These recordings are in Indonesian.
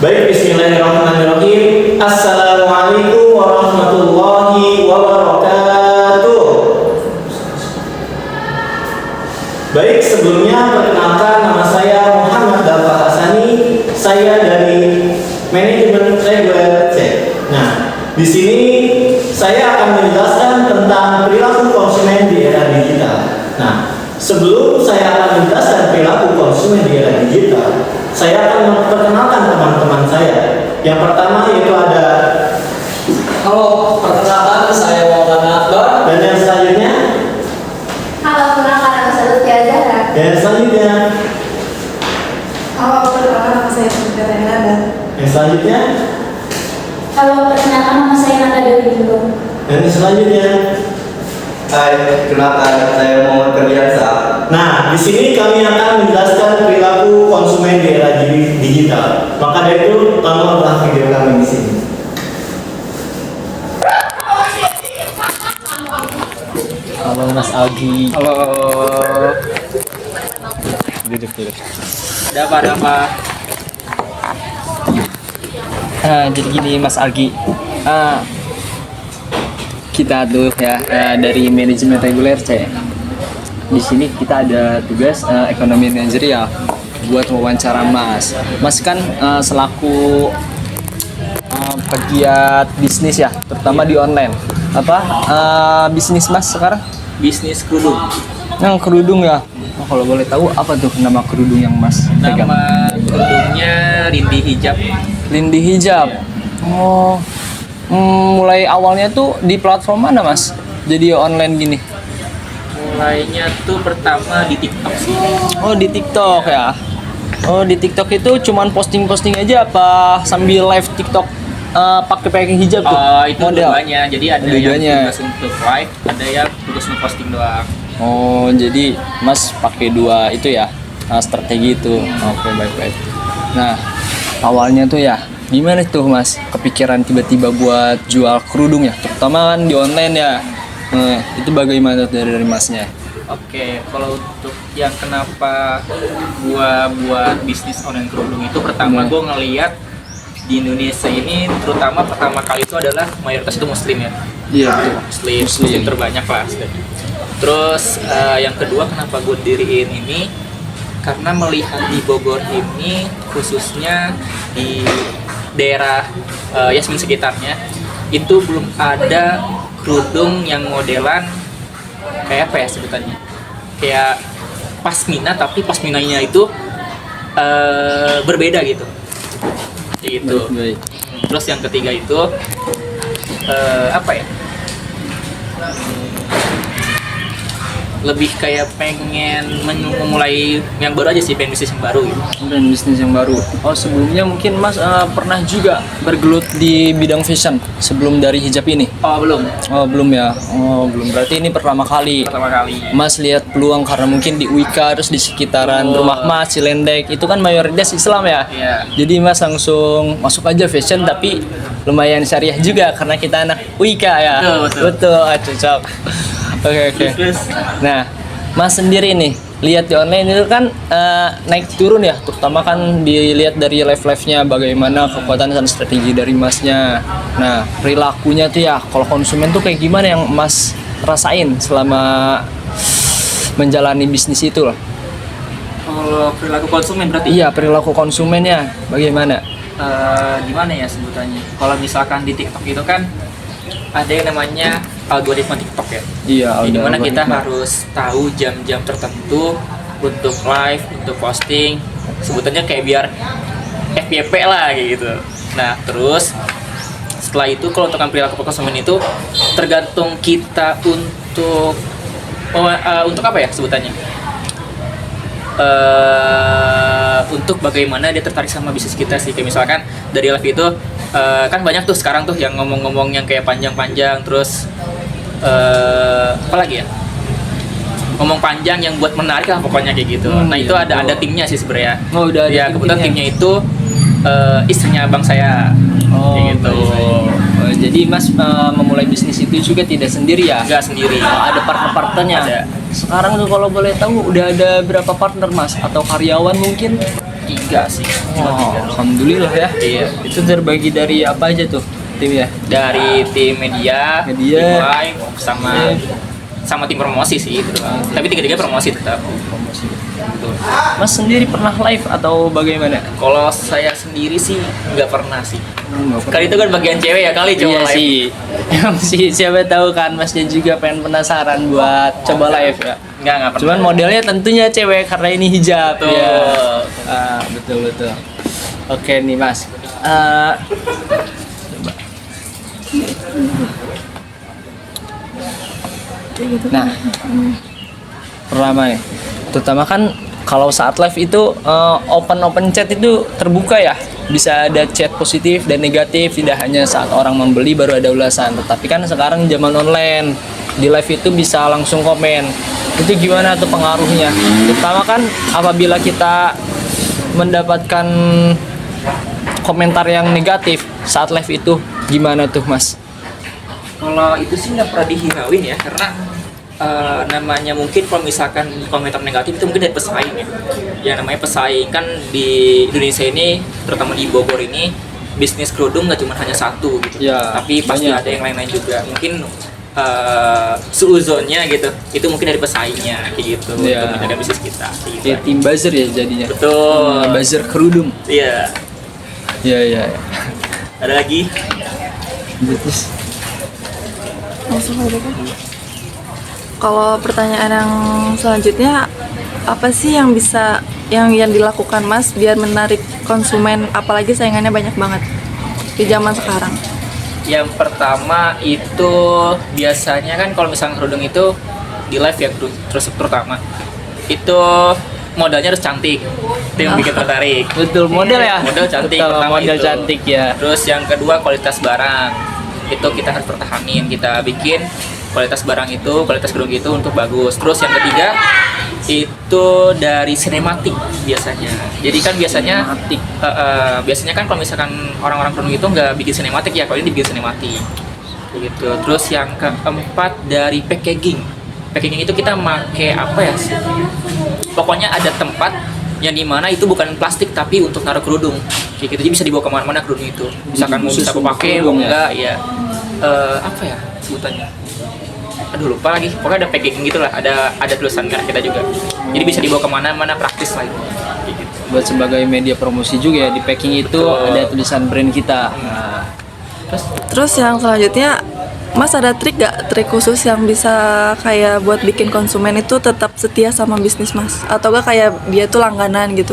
Baik, bismillahirrahmanirrahim. Assalamualaikum warahmatullahi wabarakatuh. Baik, sebelumnya perkenalkan, nama saya Muhammad Dafa Hasani. Saya dari manajemen reguler C. Nah, di sini saya akan menjelaskan tentang perilaku konsumen di era digital. Nah, sebelum saya akan menjelaskan perilaku konsumen di era digital, saya akan memperkenalkan teman-teman saya. Yang pertama yaitu ada. Halo, perkenalkan saya Maulana Akbar. Dan yang selanjutnya. Halo, perkenalkan nama saya Lutfi Azhara. Dan yang selanjutnya. Halo, perkenalkan nama saya Siti Renada. Yang selanjutnya. Halo, perkenalkan nama saya Nanda Dewi Gunung. Dan yang selanjutnya. Hai, kenalkan saya Muhammad Ferdiansa. Nah, di sini kami akan menjelaskan perilaku konsumen di era digital. Maka dari itu, tontonlah video kami di sini. Halo Mas Algi. Halo. Duduk. Ada apa? Jadi gini Mas Algi. Kita tuh ya dari manajemen reguler C. Di sini kita ada tugas ekonomi manajerial buat wawancara Mas. Mas kan selaku pegiat bisnis ya, terutama di online. Bisnis Mas sekarang? Bisnis kerudung. Yang kerudung ya. Kalau boleh tahu apa tuh nama kerudung yang Mas pegang? Nama kerudungnya Rindi Hijab. Lindi Hijab. Oh. Mulai awalnya tuh di platform mana Mas? Jadi online gini. Mulainya tuh pertama di TikTok sih. Oh di TikTok ya. Oh di TikTok itu cuman posting-posting aja apa sambil live TikTok pakai hijab tuh? Itu dua-duanya. Jadi ada Dua-duanya. yang tugas untuk live, ada yang tugas untuk posting doang. Oh jadi Mas pakai dua itu ya strategi itu. Oke baik. Nah awalnya tuh ya gimana tuh Mas kepikiran tiba-tiba buat jual kerudung ya, terutama kan di online ya. Itu bagaimana tuh dari Masnya? Oke, kalau untuk yang kenapa gua buat bisnis online kerudung itu pertama gua ngeliat di Indonesia ini terutama pertama kali itu adalah mayoritas itu muslim ya. Iya Muslim terbanyak lah. Terus yang kedua kenapa gue diriin ini karena melihat di Bogor ini khususnya di daerah Yasmin sekitarnya itu belum ada kerudung yang modelan kayak apa ya sebutannya, kayak pasmina tapi pasminanya itu berbeda gitu. Baik. Terus yang ketiga itu apa ya, lebih kayak pengen memulai yang baru aja sih, pengen bisnis yang baru gitu. Dan bisnis yang baru. Oh sebelumnya mungkin Mas pernah juga bergelut di bidang fashion sebelum dari hijab ini? Oh belum. Oh belum ya. Oh belum. Berarti ini pertama kali. Pertama kali. Mas lihat peluang karena mungkin di Wika terus di sekitaran rumah Mas Cilendek itu kan mayoritas Islam ya. Iya. Jadi Mas langsung masuk aja fashion tapi lumayan syariah juga karena kita anak Wika ya. Betul. Cocok. Oke. Terus Nah, Mas sendiri nih lihat di online itu kan naik turun ya, terutama kan dilihat dari live-nya bagaimana kekuatan dan strategi dari Masnya. Nah, perilakunya tuh ya, kalau konsumen tuh kayak gimana yang Mas rasain selama menjalani bisnis itu loh? kalau perilaku konsumen berarti Iya, perilaku konsumennya bagaimana? gimana ya sebutannya? Kalau misalkan di TikTok itu kan ada yang namanya algoritma TikTok ya. Iya, Di mana kita algoritma. harus tahu jam-jam tertentu untuk live, untuk posting. Sebutannya kayak biar FYP lah kayak gitu. Nah, terus setelah itu kalau untuk perilaku konsumen itu tergantung kita untuk apa ya sebutannya? Untuk bagaimana dia tertarik sama bisnis kita sih. Kayak misalkan dari live itu kan banyak tuh sekarang tuh yang ngomong-ngomong yang kayak panjang-panjang, terus apa lagi ya, ngomong panjang yang buat menarik lah pokoknya kayak gitu. Nah itu ada timnya sih sebenarnya. Oh, udah ada Ya kebetulan timnya. timnya itu istrinya abang saya kayak gitu. baik. Jadi Mas memulai bisnis itu juga tidak sendiri ya? Nggak sendiri. Ada partner-partnernya. Ada. Sekarang tuh kalau boleh tahu udah ada berapa partner Mas atau karyawan mungkin? 3 sih, cuma 3. Alhamdulillah ya. Iya. Itu terbagi dari apa aja tuh tim ya? Dari tim media, Media. tim live, sama tim promosi sih gitu. Tapi tiga-tiga promosi tetap. Mas sendiri pernah live atau bagaimana? Kalau saya sendiri sih nggak pernah sih. Nggak pernah. Kali itu kan bagian cewek ya kali coba Iya live. sih. Yang sih siapa tahu kan Masnya juga pengen penasaran buat coba live ya. Nggak pernah. Cuman modelnya tentunya cewek karena ini hijab Betul. ya. Betul. Oke nih Mas. Coba. Nah, pertama ya, terutama kan kalau saat live itu open chat itu terbuka ya, bisa ada chat positif dan negatif, tidak hanya saat orang membeli baru ada ulasan, tetapi kan sekarang zaman online di live itu bisa langsung komen. Itu gimana tuh pengaruhnya? Terutama kan apabila kita mendapatkan komentar yang negatif saat live itu gimana tuh Mas? Kalau itu sih nggak pernah dihirauin ya, karena namanya mungkin kalau misalkan komentar negatif itu mungkin dari pesaing ya. Yang namanya pesaing kan di Indonesia ini, terutama di Bogor ini, bisnis kerudung nggak cuma hanya satu gitu. Ya, Tapi pasti banyak. ada yang lain-lain juga. Mungkin suuzonnya gitu, itu mungkin dari pesaingnya kayak gitu Ya. untuk menjaga bisnis kita. Kayak gitu. Ya tim buzzer ya jadinya. Betul. Buzzer kerudung. Iya. Iya. Ada lagi? Terus Langsung aja kan. Kalau pertanyaan yang selanjutnya, apa sih yang bisa yang dilakukan Mas biar menarik konsumen, apalagi saingannya banyak banget di zaman sekarang? Yang pertama itu biasanya kan kalau misalnya kerudung itu di live ya, terus terutama itu modalnya harus cantik, itu yang bikin tertarik. betul model ya. Model cantik, Betul, pertama model itu. cantik ya. Terus yang kedua kualitas barang, itu kita harus pertahanin, kita bikin kualitas barang itu, kualitas kerudung itu untuk bagus. Terus yang ketiga itu dari sinematik biasanya. Jadi kan biasanya kan kalau misalkan orang-orang kerudung itu nggak bikin sinematik ya, kalau ini dibikin sinematik gitu. Terus yang keempat dari packaging. Packaging itu kita make apa ya? Pokoknya ada tempat yang dimana itu bukan plastik tapi untuk naruh kerudung. Kayak gitu, jadi bisa dibawa kemana-mana kerudung itu. Misalkan mau Khusus bisa aku untuk pakai, kerudung mau ya? enggak ya. Apa ya sebutannya? Aduh lupa lagi. Pokoknya ada packaging gitulah, ada tulisan merek kita juga. Jadi bisa dibawa kemana-mana, praktis lah itu. Kayak gitu. Buat sebagai media promosi juga ya, di packing itu Betul. ada tulisan brand kita. Nah, Terus yang selanjutnya, Mas ada trik khusus yang bisa kayak buat bikin konsumen itu tetap setia sama bisnis Mas? Atau gak kayak dia tuh langganan gitu?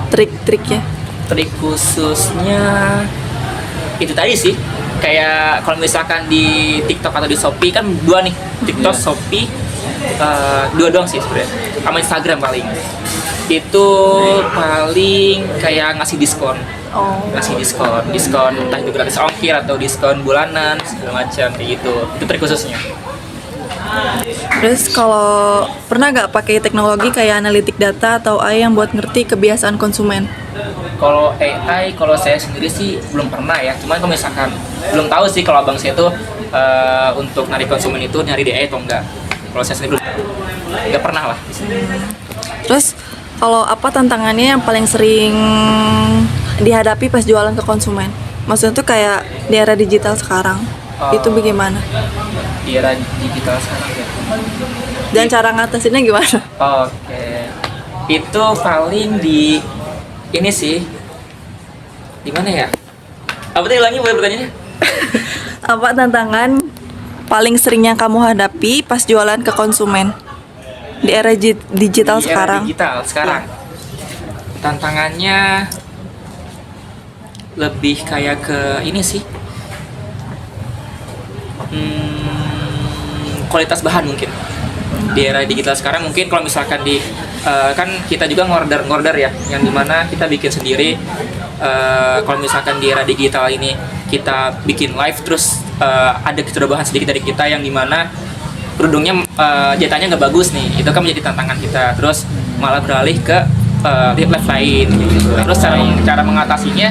Trik-triknya? Trik khususnya itu tadi sih, kayak kalau misalkan di TikTok atau di Shopee kan dua nih, TikTok, Iya. Shopee, dua doang sih sebenarnya, sama Instagram paling. Itu paling kayak ngasih diskon, ngasih diskon entah itu gratis ongkir atau diskon bulanan segala macam kayak gitu. Itu trik khususnya. Terus kalau pernah gak pakai teknologi kayak analitik data atau AI yang buat ngerti kebiasaan konsumen? Kalau AI, kalau saya sendiri sih belum pernah ya. Cuman kalau misalkan belum tahu sih kalau abang saya tuh untuk narik konsumen itu nyari di AI atau enggak. Kalau saya sendiri belum, nggak pernah lah. Terus kalau apa tantangannya yang paling sering dihadapi pas jualan ke konsumen? Maksudnya tuh kayak di era digital sekarang, itu bagaimana? Di era digital sekarang ya. Dan cara ngatasinnya gimana? Oke, itu paling di ini sih, di mana ya? Apa tadi ulangi boleh pertanyaannya? Apa tantangan paling sering yang kamu hadapi pas jualan ke konsumen di era digital Di era sekarang? digital sekarang. Tantangannya lebih kayak ke ini sih. Kualitas bahan mungkin. Di era digital sekarang mungkin kalau misalkan kan kita juga ngorder ya, yang dimana kita bikin sendiri. Kalau misalkan di era digital ini kita bikin live terus ada kecerdasan sedikit dari kita yang dimana kerudungnya jatahnya nggak bagus nih, itu kan menjadi tantangan kita. Terus malah beralih ke live lain gitu. Terus cara mengatasinya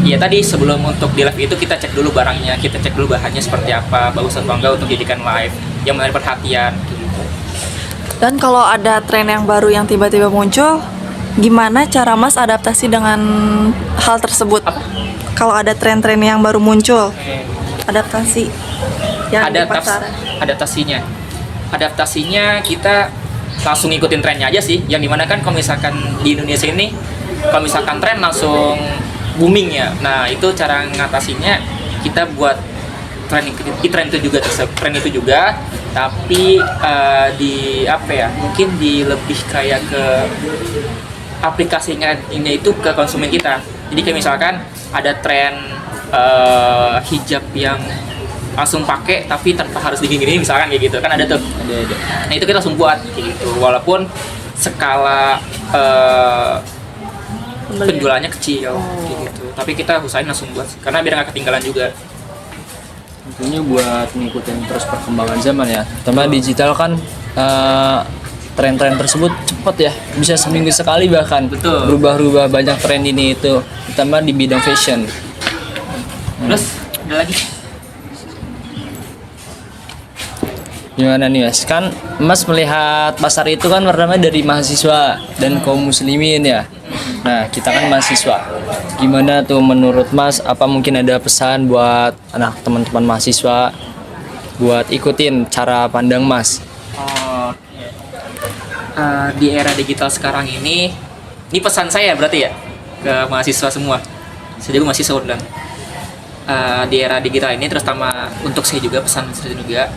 ya tadi, sebelum untuk di live itu kita cek dulu barangnya, kita cek dulu bahannya seperti apa, bagus atau enggak untuk dijadikan live yang menarik perhatian gitu. Dan kalau ada tren yang baru yang tiba-tiba muncul, Gimana cara Mas adaptasi dengan hal tersebut? Kalau ada tren-tren yang baru muncul, adaptasi yang di pasaran. Adaptasinya kita langsung ngikutin trennya aja sih. Yang dimana kan kalau misalkan di Indonesia ini, kalau misalkan tren langsung booming ya. Nah itu cara ngatasinya kita buat tren itu juga, tapi di apa ya? Mungkin di lebih kayak ke aplikasinya ini itu ke konsumen kita. Jadi kayak misalkan ada tren hijab yang langsung pakai tapi tanpa harus digini-gini misalkan kayak gitu kan ada tuh. Ada. Nah itu kita langsung buat kayak gitu walaupun skala penjualannya kecil kayak gitu. Tapi kita usahain langsung buat karena biar nggak ketinggalan juga. Tentunya buat ngikutin terus perkembangan zaman ya. Terutama digital kan tren-tren tersebut cepat ya, bisa seminggu sekali bahkan. Betul. Berubah-ubah banyak tren ini itu, terutama di bidang fashion. Terus ada lagi. Gimana nih Mas? Kan Mas melihat pasar itu kan pertama dari mahasiswa dan kaum muslimin ya. Nah kita kan mahasiswa. Gimana tuh menurut Mas? Apa mungkin ada pesan buat anak teman-teman mahasiswa buat ikutin cara pandang Mas? Di era digital sekarang ini pesan saya berarti ya ke mahasiswa semua. Saya juga mahasiswa dan di era digital ini terutama untuk saya juga pesan saya juga.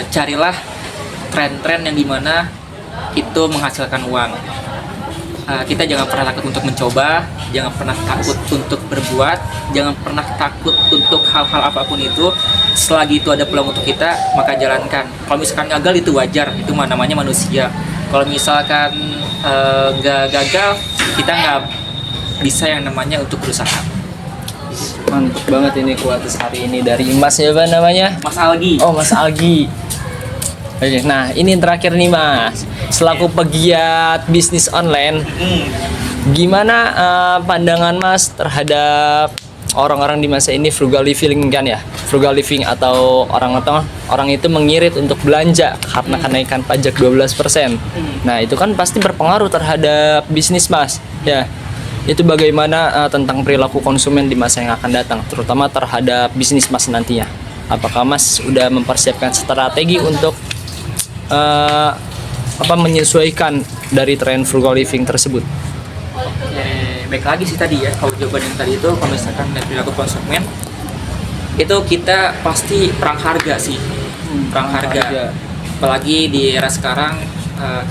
Carilah tren-tren yang dimana itu menghasilkan uang. Kita jangan pernah takut untuk mencoba, jangan pernah takut untuk berbuat, jangan pernah takut untuk hal-hal apapun itu. Selagi itu ada peluang untuk kita, maka jalankan. Kalau misalkan gagal itu wajar, itu namanya manusia. Kalau misalkan nggak gagal, kita nggak bisa yang namanya untuk berusaha. Mantap banget ini kuotas hari ini dari Mas siapa namanya? Mas Algi. Oh Mas Algi. Oke, nah ini yang terakhir nih Mas. Selaku pegiat bisnis online, gimana pandangan Mas terhadap orang-orang di masa ini frugal living kan ya? Frugal living atau orang itu mengirit untuk belanja karena kenaikan pajak 12%. Nah itu kan pasti berpengaruh terhadap bisnis Mas. Ya. Itu bagaimana tentang perilaku konsumen di masa yang akan datang, terutama terhadap bisnis Mas nantinya. Apakah Mas udah mempersiapkan strategi untuk menyesuaikan dari tren frugal living tersebut? Baik lagi sih tadi ya, kalau jawaban yang tadi itu kalau misalkan dari perilaku konsumen itu kita pasti perang harga sih, perang harga. Apalagi di era sekarang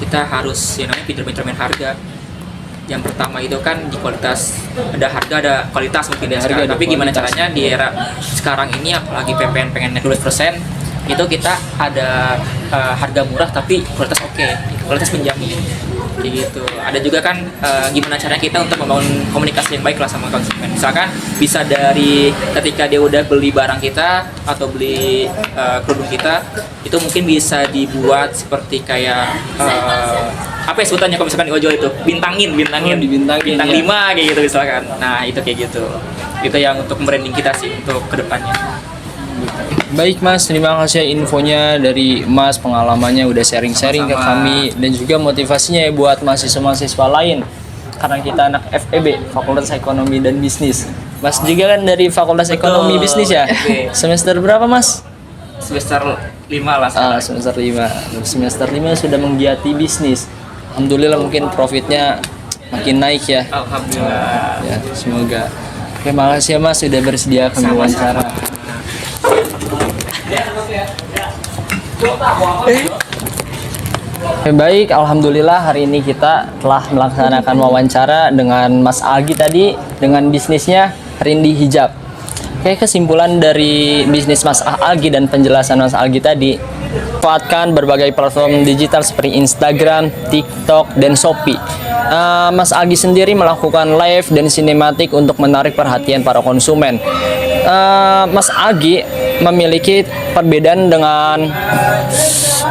kita harus yang namanya pinter-pinter main harga. Yang pertama itu kan di kualitas, ada harga ada kualitas mungkin ya sekarang. Tapi gimana caranya di era sekarang ini apalagi PPN pengen naik 12%, itu kita ada harga murah tapi kualitas oke, kualitas menjamin kayak gitu. Ada juga kan gimana caranya kita untuk membangun komunikasi yang baik lah sama konsumen. Misalkan bisa dari ketika dia udah beli barang kita atau beli kerudung kita, itu mungkin bisa dibuat seperti kayak apa ya sebutannya kalau misalkan di ojol itu bintangin bintang ya. 5 kayak gitu misalkan. Nah itu kayak gitu, itu yang untuk branding kita sih untuk kedepannya. Baik Mas, terima kasih infonya dari Mas, pengalamannya udah sharing-sharing ke kami dan juga motivasinya ya buat mahasiswa-mahasiswa lain. Karena kita anak FEB, Fakultas Ekonomi dan Bisnis. Mas juga kan dari Fakultas Ekonomi Bisnis ya? Semester berapa Mas? Semester 5 lah. Semester 5. Semester 5 sudah menggiati bisnis. Alhamdulillah mungkin profitnya makin naik ya. Alhamdulillah. Ya, semoga. Oke, makasih ya Mas sudah bersedia kami wawancara. Baik, alhamdulillah hari ini kita telah melaksanakan wawancara dengan Mas Algi tadi dengan bisnisnya Rindi Hijab. Oke, kesimpulan dari bisnis Mas Algi dan penjelasan Mas Algi tadi, manfaatkan berbagai platform digital seperti Instagram, TikTok, dan Shopee. Mas Algi sendiri melakukan live dan sinematik untuk menarik perhatian para konsumen. Mas Algi memiliki perbedaan dengan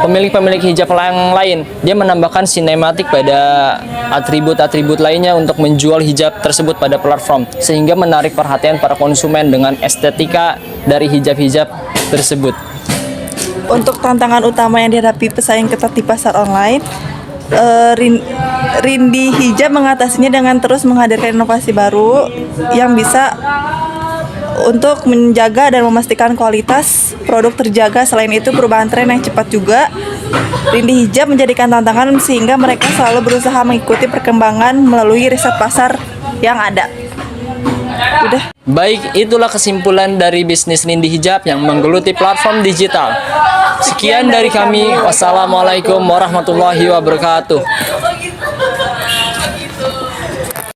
pemilik-pemilik hijab yang lain. Dia menambahkan sinematik pada atribut-atribut lainnya untuk menjual hijab tersebut pada platform, sehingga menarik perhatian para konsumen dengan estetika dari hijab-hijab tersebut. Untuk tantangan utama yang dihadapi pesaing ketat di pasar online, Rindi Hijab mengatasinya dengan terus menghadirkan inovasi baru yang bisa untuk menjaga dan memastikan kualitas produk terjaga. Selain itu, perubahan tren yang cepat juga Rindi Hijab menjadikan tantangan sehingga mereka selalu berusaha mengikuti perkembangan melalui riset pasar yang ada. Udah. Baik, itulah kesimpulan dari bisnis Rindi Hijab yang menggeluti platform digital. Sekian dari kami. Wassalamualaikum warahmatullahi wabarakatuh.